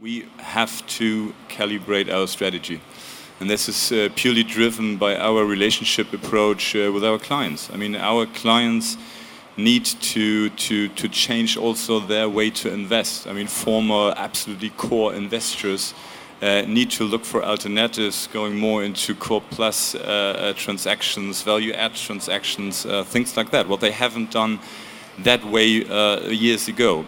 We have to calibrate our strategy. And this is purely driven by our relationship approach with our clients. I mean, our clients need to change also their way to invest. I mean, former absolutely core investors need to look for alternatives, going more into core plus transactions, value add transactions, things like that. What they haven't done that way years ago.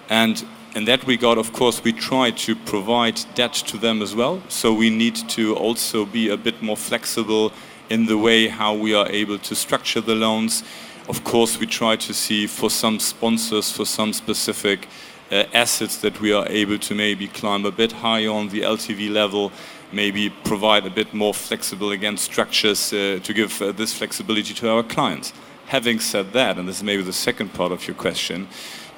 And in that regard, of course, we try to provide that to them as well. So we need to also be a bit more flexible in the way how we are able to structure the loans. Of course, we try to see for some sponsors, for some specific assets that we are able to maybe climb a bit higher on the LTV level, maybe provide a bit more flexible, again, structures to give this flexibility to our clients. Having said that, and this is maybe the second part of your question,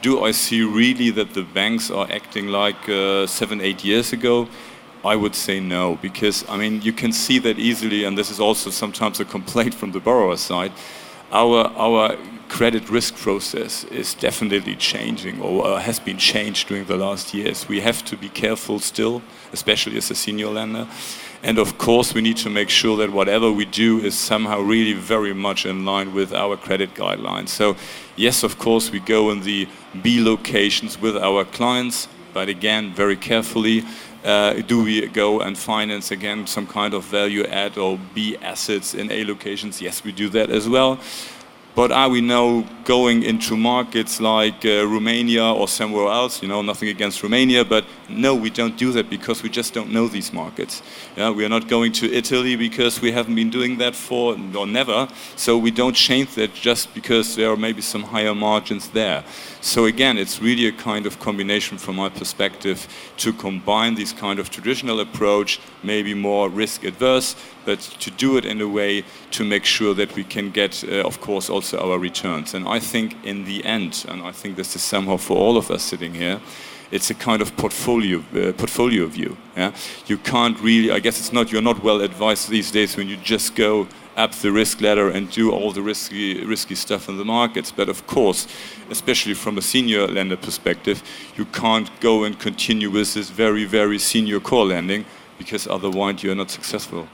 do I see really that the banks are acting like 7-8 years ago? I would say no, because I mean you can see that easily, and this is also sometimes a complaint from the borrower side. Our credit risk process is definitely changing, or has been changed during the last years. We have to be careful still, especially as a senior lender. And of course, we need to make sure that whatever we do is somehow really very much in line with our credit guidelines. So yes, of course, we go in the B locations with our clients, but again, very carefully. Do we go and finance, again, some kind of value add or B assets in A locations? Yes, we do that as well. But are we now going into markets like Romania or somewhere else? You know, nothing against Romania, but no, we don't do that because we just don't know these markets. Yeah, we are not going to Italy because we haven't been doing that for or never. So we don't change that just because there are maybe some higher margins there. So again, it's really a kind of combination from my perspective to combine this kind of traditional approach, maybe more risk adverse, but to do it in a way to make sure that we can get, of course, also our returns. And I think in the end, and I think this is somehow for all of us sitting here, it's a kind of portfolio view. Yeah? You can't really, I guess you're not well advised these days when you just go up the risk ladder and do all the risky stuff in the markets. But of course, especially from a senior lender perspective, you can't go and continue with this very, very senior core lending because otherwise you're not successful.